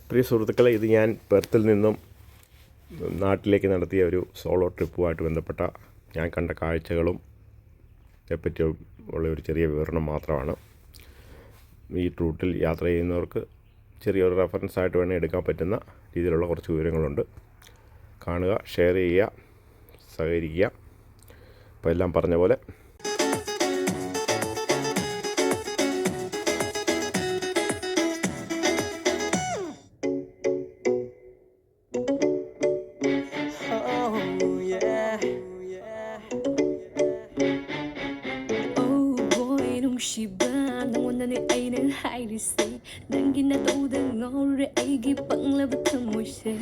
പ്രിയ സുഹൃത്തുക്കളെ, ഇത് ഞാൻ പെർത്തിൽ നിന്നും നാട്ടിലേക്ക് നടത്തിയ ഒരു സോളോ ട്രിപ്പുമായിട്ട് ബന്ധപ്പെട്ട ഞാൻ കണ്ട കാഴ്ചകളും പറ്റി ഉള്ള ഒരു ചെറിയ വിവരണം മാത്രമാണ്. ഈ റൂട്ടിൽ യാത്ര ചെയ്യുന്നവർക്ക് ചെറിയൊരു റെഫറൻസ് ആയിട്ട് വേണേൽ എടുക്കാൻ പറ്റുന്ന രീതിയിലുള്ള കുറച്ച് വിവരങ്ങളുണ്ട്. കാണുക, ഷെയർ ചെയ്യുക, സഹകരിക്കുക. അപ്പോൾ എല്ലാം പറഞ്ഞ പോലെ say nangin na tawdang ngore ay gipang labat mo siya.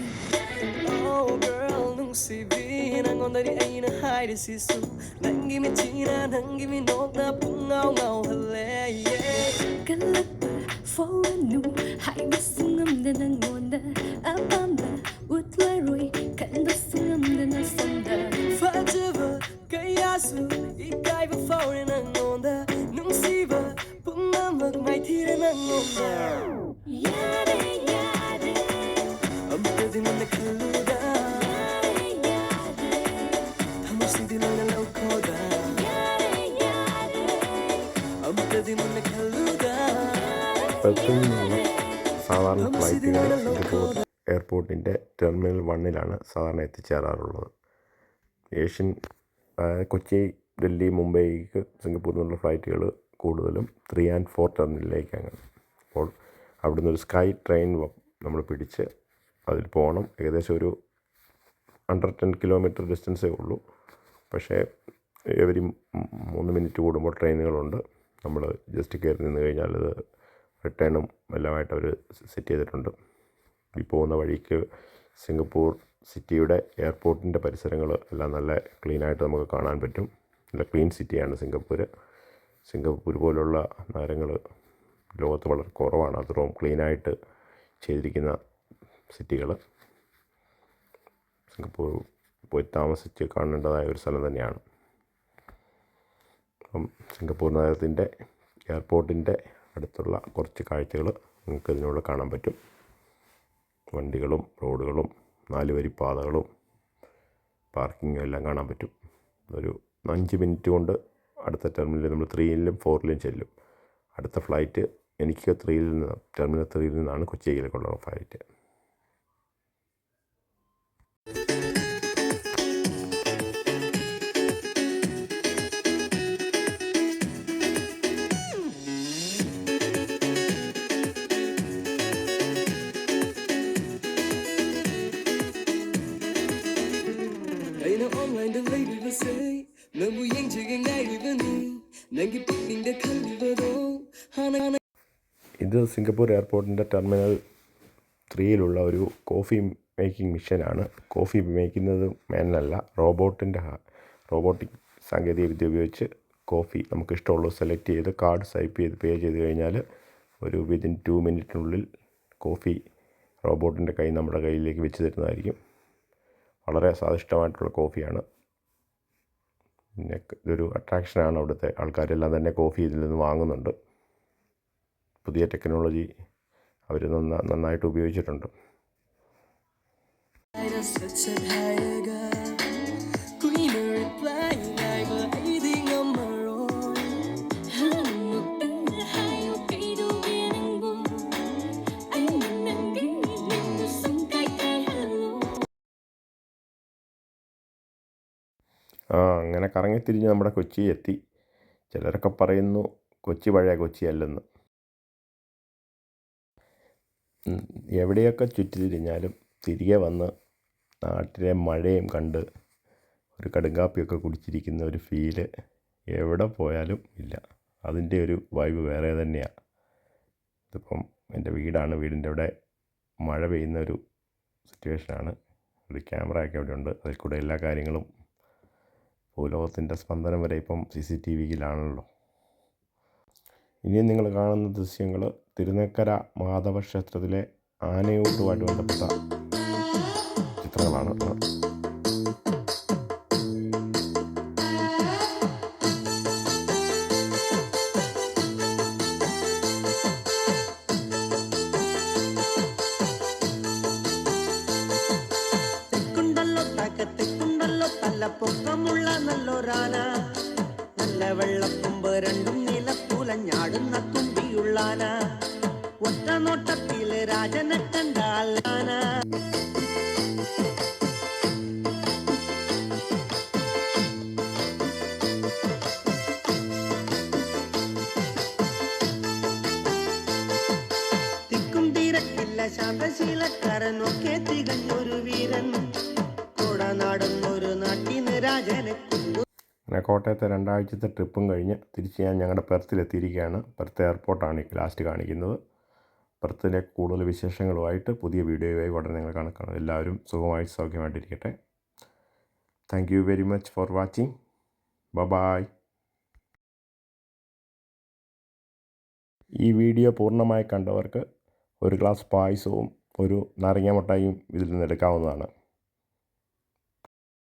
Oh girl nung si Vin ang onda ni ay na hide si Su nangi mi tina nangi mi nok na pungaw ngaw hale kalapa for a new high sungam da nang onda apamba utlaroy kanda sungam da na sonda forever kayasu ikay ba for nang onda nung siba pumamag may tira nang onda yare yare abdi mo na kaluda yare yare thamsi dil na laukoda yare yare abdi mo na kaluda. പെർത്തിൽ നിന്നുള്ള സാധാരണ ഫ്ലൈറ്റുകൾ Singapore എയർപോർട്ടിൻ്റെ terminal 1-ലാണ് സാധാരണ എത്തിച്ചേരാറുള്ളത്. Asian Kochi, Delhi, മുംബൈക്ക് സിംഗപ്പൂരിൽ നിന്നുള്ള ഫ്ലൈറ്റുകൾ കൂടുതലും 3 and 4 ടെർമിനലിലേക്കാണ്. അപ്പോൾ അവിടുന്ന് ഒരു സ്കൈ ട്രെയിൻ നമ്മൾ പിടിച്ച് അതിൽ പോകണം. ഏകദേശം ഒരു 110 കിലോമീറ്റർ ഡിസ്റ്റൻസേ ഉള്ളൂ. പക്ഷേ എവരി 3 മിനിറ്റ് കൂടുമ്പോൾ ട്രെയിനുകളുണ്ട്. നമ്മൾ ജസ്റ്റ് കയറി നിന്ന് കഴിഞ്ഞാൽ അത് റിട്ടേണും എല്ലാമായിട്ട് അവർ സെറ്റ് ചെയ്തിട്ടുണ്ട്. ഈ പോകുന്ന വഴിക്ക് സിംഗപ്പൂർ സിറ്റിയുടെ എയർപോർട്ടിൻ്റെ പരിസരങ്ങൾ എല്ലാം നല്ല ക്ലീനായിട്ട് നമുക്ക് കാണാൻ പറ്റും. നല്ല ക്ലീൻ സിറ്റിയാണ് സിംഗപ്പൂർ. സിംഗപ്പൂർ പോലുള്ള നഗരങ്ങൾ ലോകത്ത് വളരെ കുറവാണ് അത്രയും ക്ലീനായിട്ട് ചെയ്തിരിക്കുന്ന സിറ്റികൾ. സിംഗപ്പൂർ പോയി താമസിച്ച് കാണേണ്ടതായ ഒരു സ്ഥലം തന്നെയാണ്. അപ്പം സിംഗപ്പൂർ നഗരത്തിൻ്റെ എയർപോർട്ടിൻ്റെ അടുത്തുള്ള കുറച്ച് കാഴ്ചകൾ നിങ്ങൾക്ക് ഇതിനുള്ളിൽ കാണാൻ പറ്റും. വണ്ടികളും റോഡുകളും 4 വരി പാതകളും പാർക്കിങ്ങും എല്ലാം കാണാൻ പറ്റും. ഒരു 5 മിനിറ്റ് കൊണ്ട് അടുത്ത ടെർമിനലിൽ നമ്മൾ 3-ലും 4-ലും ചെല്ലും. അടുത്ത ഫ്ലൈറ്റ് എനിക്ക് ടെർമിനൽ 3-ൽ നിന്നാണ് കൊച്ചിയിലേക്കുള്ള ഫ്ലൈറ്റ്. ഇത് സിംഗപ്പൂർ എയർപോർട്ടിൻ്റെ ടെർമിനൽ 3-ലുള്ള ഒരു കോഫി മേക്കിംഗ് മിഷനാണ്. കോഫി മേക്കുന്നത് മാനുവലല്ല, റോബോട്ടിക് സാങ്കേതിക വിദ്യ ഉപയോഗിച്ച് കോഫി നമുക്ക് ഇഷ്ടമുള്ളത് സെലക്ട് ചെയ്ത് കാർഡ് സ്വൈപ്പ് ചെയ്ത് പേ ചെയ്ത് കഴിഞ്ഞാൽ ഒരു വിതിൻ 2 മിനിറ്റിനുള്ളിൽ കോഫി റോബോട്ടിൻ്റെ കൈ നമ്മുടെ കയ്യിലേക്ക് വെച്ച് തരുന്നതായിരിക്കും. വളരെ സ്വാദിഷ്ടമായിട്ടുള്ള കോഫിയാണ്. പിന്നെ ഇതൊരു അട്രാക്ഷനാണ്. അവിടുത്തെ ആൾക്കാരെല്ലാം തന്നെ കോഫി ഇതിൽ നിന്ന് വാങ്ങുന്നുണ്ട്. പുതിയ ടെക്നോളജി അവർ നന്നായിട്ട് ഉപയോഗിച്ചിട്ടുണ്ട്. അങ്ങനെ കറങ്ങിത്തിരിഞ്ഞ് നമ്മുടെ കൊച്ചി എത്തി. ചിലരൊക്കെ പറയുന്നു കൊച്ചി പഴയ കൊച്ചിയല്ലെന്ന്. എവിടെയൊക്കെ ചുറ്റിത്തിരിഞ്ഞാലും തിരികെ വന്ന് നാട്ടിലെ മഴയും കണ്ട് ഒരു കടുങ്കാപ്പിയൊക്കെ കുടിച്ചിരിക്കുന്ന ഒരു ഫീല് എവിടെ പോയാലും ഇല്ല. അതിൻ്റെ ഒരു വൈബ് വേറെ തന്നെയാണ്. ഇതിപ്പം എൻ്റെ വീടാണ്. വീടിൻ്റെ അവിടെ മഴ പെയ്യുന്ന ഒരു സിറ്റുവേഷനാണ്. ഒരു ക്യാമറയൊക്കെ അവിടെ ഉണ്ട്. അതിൽ കൂടെ എല്ലാ കാര്യങ്ങളും ഭൂലോകത്തിൻ്റെ സ്പന്ദനം വരെ ഇപ്പം CCTVയിലാണല്ലോ. ഇനിയും നിങ്ങൾ കാണുന്ന ദൃശ്യങ്ങൾ തിരുനക്കര മാധവ ക്ഷേത്രത്തിലെ ആനയൂട്ടുമായിട്ട് ബന്ധപ്പെട്ട ചിത്രങ്ങളാണ്. രാജനെ കണ്ടാൽ തിക്കും തിരക്കില്ല ശാന്തശീലക്കാരനൊക്കെ തികഞ്ഞൊരു വീരൻ കോടനാടുന്നൊരു നാട്ടിന് രാജനെ അങ്ങനെ കോട്ടയത്തെ 2 ആഴ്ചത്തെ ട്രിപ്പും കഴിഞ്ഞ് തിരിച്ച് ഞാൻ ഞങ്ങളുടെ പെർത്തിലെത്തിയിരിക്കുകയാണ്. പെർത്ത് എയർപോർട്ടാണ് ഈ ലാസ്റ്റ് കാണിക്കുന്നത്. പെർത്തിലെ കൂടുതൽ വിശേഷങ്ങളുമായിട്ട് പുതിയ വീഡിയോയുമായി ഉടനെ നിങ്ങൾ കാണാം. എല്ലാവരും സുഖമായി സൗഖ്യമായിട്ടിരിക്കട്ടെ. Thank you very much for watching. Bye. ഈ വീഡിയോ പൂർണ്ണമായി കണ്ടവർക്ക് ഒരു ഗ്ലാസ് പായസവും ഒരു നാരങ്ങ മിഠായിയും ഇതിൽ നിന്ന് എടുക്കാവുന്നതാണ്.